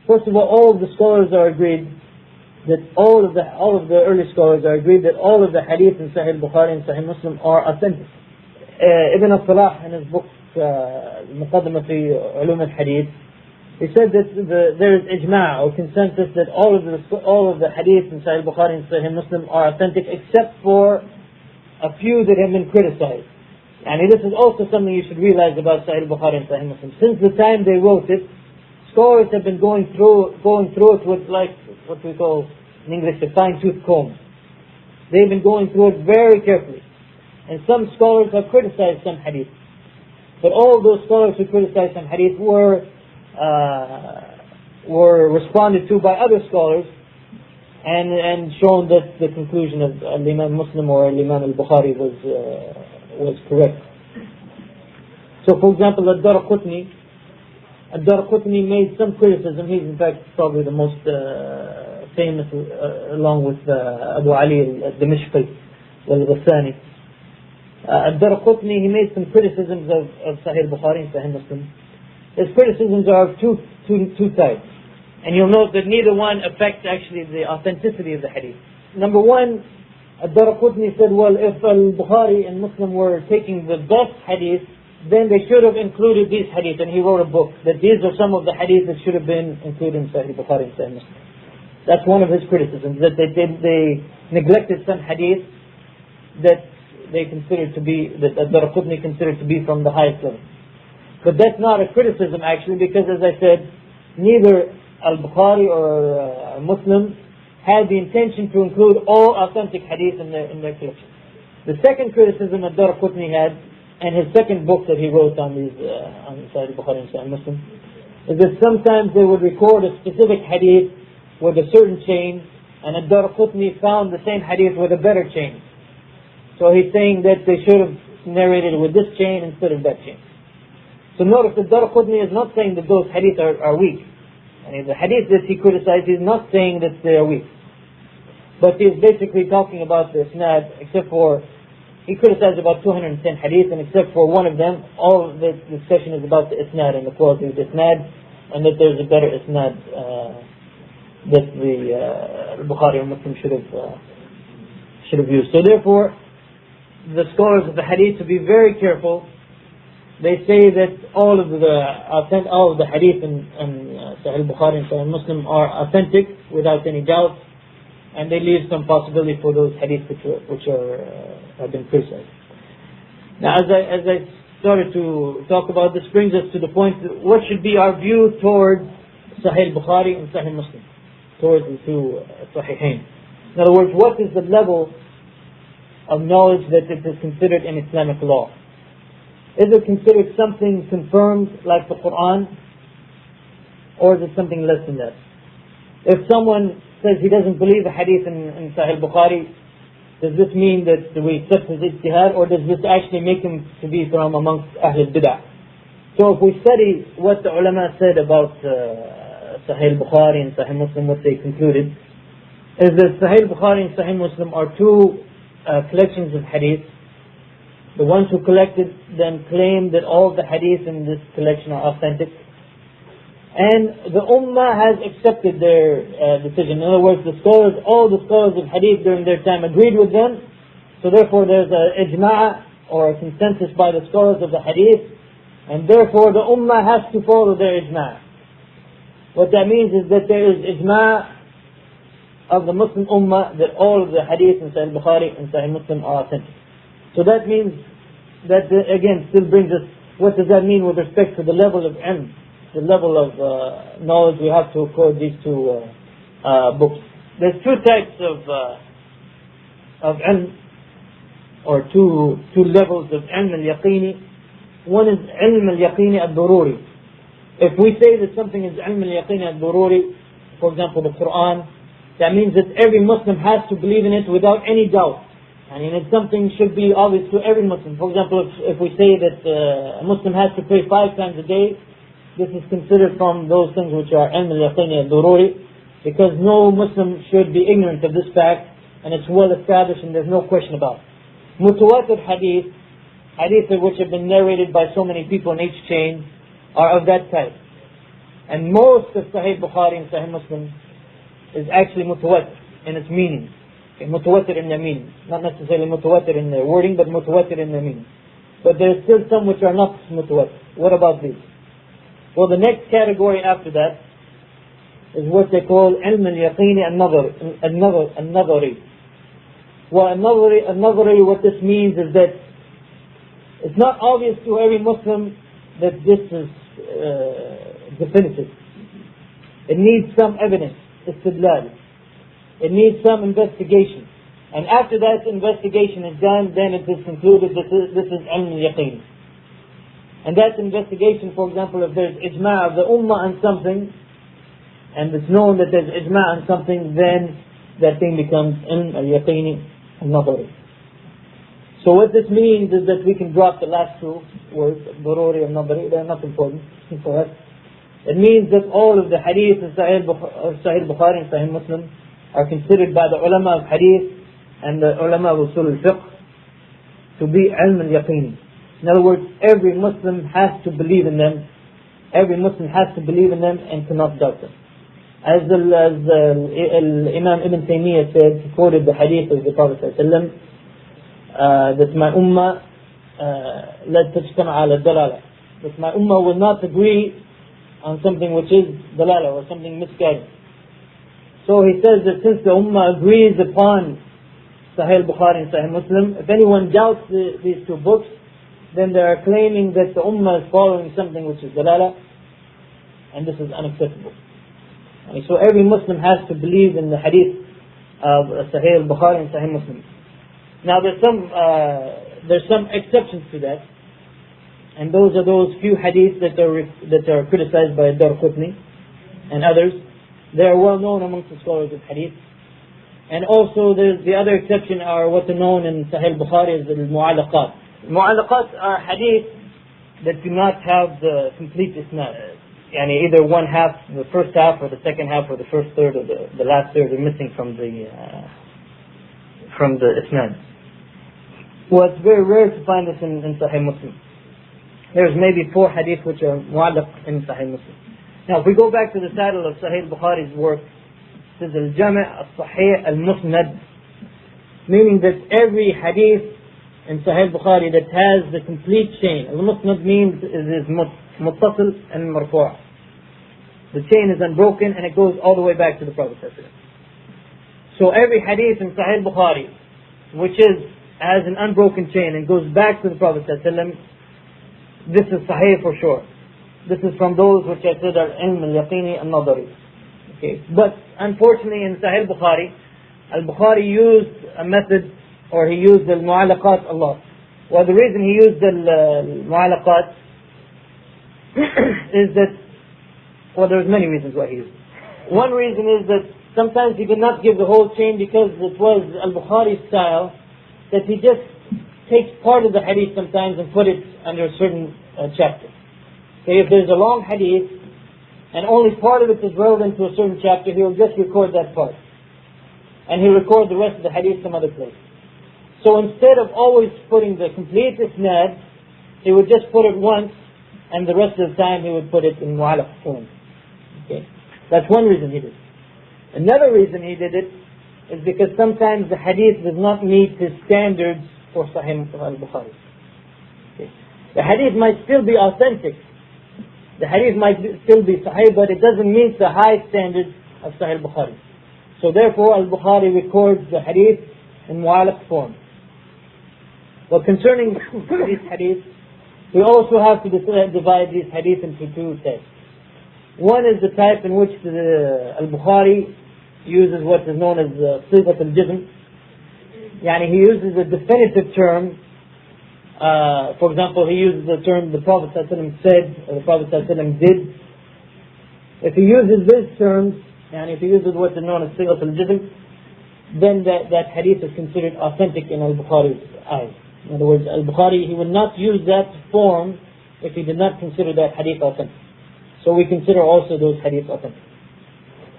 First of all of the scholars are agreed that all of the early scholars are agreed that all of the hadith in Sahih Bukhari and Sahih Muslim are authentic. Ibn al-Salah in his book Muqaddimah fi Ulum al-Hadith, he said that there is ijma' or consensus that all of the hadith in Sahih Bukhari and Sahih Muslim are authentic, except for a few that have been criticized. And this is also something you should realize about Sahih Bukhari and Sahih Muslim. Since the time they wrote it, scholars have been going through it with, like what we call in English a fine-tooth comb. They've been going through it very carefully. And some scholars have criticized some hadith. But all those scholars who criticized some hadith were responded to by other scholars and shown that the conclusion of Imam Muslim or Imam al-Bukhari was correct. So for example, Ad-Daraqutni made some criticism. He's in fact probably the most famous, along with Abu Ali al-Dimashqi wal-Ghassani. Ad-Daraqutni, he made some criticisms of Sahih Bukhari and Sahih Muslim. His criticisms are of two types, and you'll note that neither one affects actually the authenticity of the hadith. Number one, Ad-Daraqutni said, well, if al-Bukhari and Muslim were taking the best hadith, then they should have included these hadith, and he wrote a book that these are some of the hadith that should have been included in Sahih Bukhari and Sahih Muslim. That's one of his criticisms, that they neglected some hadith that they considered to be, that Ad-Daraqutni considered to be from the highest level. But that's not a criticism actually, because as I said, neither al-Bukhari or Muslim had the intention to include all authentic hadith in their collection. The second criticism Ad-Daraqutni had, and his second book that he wrote on Sahih Bukhari and Sahih Muslim, is that sometimes they would record a specific hadith with a certain chain, and Ad-Daraqutni found the same hadith with a better chain. So he's saying that they should have narrated with this chain instead of that chain. So notice that Ad-Daraqutni is not saying that those hadith are weak. And the hadith that he criticized, he's not saying that they are weak. But he's basically talking about the isnad, except for, he criticized about 210 hadith, and except for one of them, all of the discussion is about the isnad and the quality of the isnad, and that there's a better isnad that the Bukhari or Muslim should have used. So therefore, the scholars of the hadith, to be very careful, they say that all of the hadith in Sahih Bukhari and Sahih Muslim are authentic without any doubt, and they leave some possibility for those hadith which have been criticized. Now, as I started to talk about, this brings us to the point that what should be our view towards Sahih Bukhari and Sahih Muslim, towards the two Sahihain. In other words, what is the level of knowledge that it is considered in Islamic law? Is it considered something confirmed like the Quran, or is it something less than that? If someone says he doesn't believe a hadith in Sahih Bukhari, does this mean that we accept his ijtihad, or does this actually make him to be from amongst Ahl al-Bid'ah? So if we study what the ulama said about Sahih Bukhari and Sahih Muslim, what they concluded is that Sahih Bukhari and Sahih Muslim are two collections of hadith. The ones who collected then claim that all the hadith in this collection are authentic, and the Ummah has accepted their decision. In other words, all the scholars of hadith during their time agreed with them, so therefore there's a ijma' or a consensus by the scholars of the hadith, and therefore the Ummah has to follow their ijma'. What that means is that there is ijma' of the Muslim Ummah that all of the hadith in Sahih Bukhari and Sahih Muslim are authentic. So that means that again still brings us, what does that mean with respect to the level of ilm, the level of knowledge we have to accord these two books. There's two types of ilm, or two levels of ilm al-yaqini. One is ilm al-yaqini al-dururi. If we say that something is ilm al-yaqini al-dururi, for example the Quran, that means that every Muslim has to believe in it without any doubt. I mean, it's something should be obvious to every Muslim. For example, if we say that a Muslim has to pray 5 times a day, this is considered from those things which are ilm al-yaqini al-dururi, because no Muslim should be ignorant of this fact, and it's well established and there's no question about it. Mutawatir hadith which have been narrated by so many people in each chain, are of that type. And most of Sahih Bukhari and Sahih Muslim is actually mutawatir in its meaning. Okay, mutawatir in their meaning. Not necessarily mutawatir in their wording, but mutawatir in their meaning. But there are still some which are not mutawatir. What about these? Well, the next category after that is what they call ilm al-yaqini al-nadari. Well, al-nadari, what this means is that it's not obvious to every Muslim that this is definitive. It needs some evidence, istidlal. It needs some investigation. And after that investigation is done, then it is concluded that this is ilm al-yaqin. And that investigation, for example, if there's ijma' of the ummah on something, and it's known that there's ijma' on something, then that thing becomes ilm al-yaqini al-nadari. So what this means is that we can drop the last two words, daruri and nadari. They are not important for us. It means that all of the hadith of Sahih Bukhari and Sahih Muslim are considered by the ulama of hadith and the ulama of usul al-fiqh to be ilm al-yaqini. In other words, every Muslim has to believe in them. Every Muslim has to believe in them and cannot doubt them. As Imam Ibn Taymiyyah said, he quoted the hadith of the Prophet ﷺ, that my ummah la tajtama ala dalala, that my ummah will not agree on something which is dalala or something misguided. So he says that since the ummah agrees upon Sahih Bukhari and Sahih Muslim, if anyone doubts these two books, then they are claiming that the ummah is following something which is dalala, and this is unacceptable. And so every Muslim has to believe in the hadith of Sahih Bukhari and Sahih Muslim. Now there's some exceptions to that, and those are those few hadiths that are criticized by Darqutni and others. They are well known amongst the scholars of hadith. And also there's the other exception are what are known in Sahih Bukhari as the mu'alaqat. Mu'alaqat are hadith that do not have the complete isnad. Yani either one half, the first half, or the second half, or the first third, or the last third are missing from the isnad. Well, it's very rare to find this in Sahih Muslim. There's maybe 4 hadith which are mu'allaq in Sahih Muslim. Now, if we go back to the title of Sahih Bukhari's work, it says al-Jama' al-Sahih al-Musnad, meaning that every hadith in Sahih Bukhari that has the complete chain. Al-Musnad means is muttasil and marfu'. The chain is unbroken and it goes all the way back to the Prophet ﷺ. So every hadith in Sahih Bukhari which has an unbroken chain and goes back to the Prophet ﷺ, this is Sahih for sure. This is from those which I said are ilm al-yaqini al-nadari. Okay. But unfortunately in Sahih Bukhari, al-Bukhari used a method, or he used al-mu'alaqat a lot. Well, the reason he used al-mu'alaqat is that, well, there's many reasons why he used it. One reason is that sometimes he did not give the whole chain because it was al-Bukhari's style that he just takes part of the hadith sometimes and put it under a certain chapter. So if there's a long hadith and only part of it is relevant to a certain chapter, he will just record that part. And he'll record the rest of the hadith some other place. So instead of always putting the complete isnad, he would just put it once, and the rest of the time he would put it in mu'alaq form. Okay, that's one reason he did it. Another reason he did it is because sometimes the hadith does not meet his standards for Sahih al-Bukhari. Okay. The hadith might still be authentic. The hadith might still be Sahih, but it doesn't meet the high standards of Sahih al-Bukhari. So therefore al-Bukhari records the hadith in mu'alaq form. Well, concerning these hadiths, we also have to divide these hadiths into 2 types. One is the type in which al-Bukhari uses what is known as sighat al-jizm. Yani he uses a definitive term. For example, he uses the term the Prophet ﷺ said, or the Prophet ﷺ did. If he uses these terms, and if he uses what is known as sighat al-jizm, then that hadith is considered authentic in al-Bukhari's eyes. In other words, al-Bukhari, he would not use that form if he did not consider that hadith authentic. So we consider also those hadith authentic.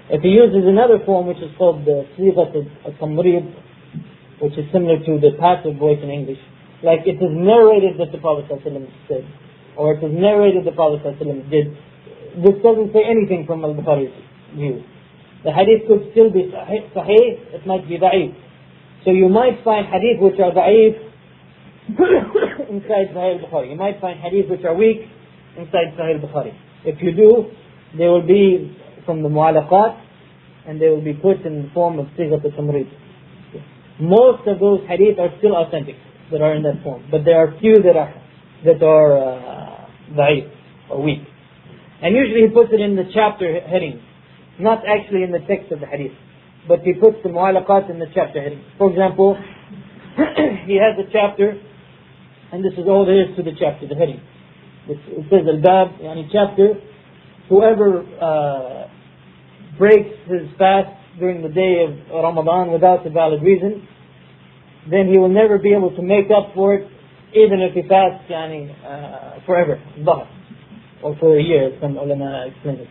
If he uses another form which is called the sighat al-tamrid, which is similar to the passive voice in English, like it is narrated that the Prophet ﷺ said, or it is narrated the Prophet ﷺ did, this doesn't say anything from al-Bukhari's view. The hadith could still be sahih, it might be da'if. So you might find hadith which are da'if inside Sahih al-Bukhari. You might find hadith which are weak inside Sahih al-Bukhari. If you do, they will be from the mu'alaqat, and they will be put in the form of sighat al-tamrid. Most of those hadith are still authentic, that are in that form. But there are few that are da'if, or weak. And usually he puts it in the chapter heading, not actually in the text of the hadith, but he puts the mu'alaqat in the chapter heading. For example, he has a chapter, and this is all there is to the chapter, the heading. It says al-bab, yani chapter, whoever breaks his fast during the day of Ramadan without a valid reason, then he will never be able to make up for it, even if he fasts forever, or for a year, as some ulama explain it.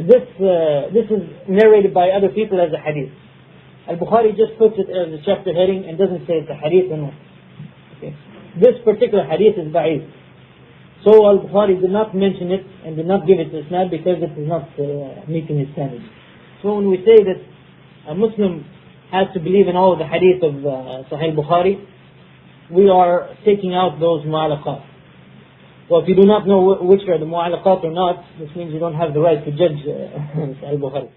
This is narrated by other people as a hadith. Al-Bukhari just puts it as a chapter heading and doesn't say it's a hadith or not. Okay. This particular hadith is da'if. So Al-Bukhari did not mention it and did not give it to isnad because it is not meeting his standards. So when we say that a Muslim has to believe in all the hadith of Sahih Bukhari, we are taking out those mu'alaqat. So if you do not know which are the mu'alaqat or not, this means you don't have the right to judge Sahih Bukhari.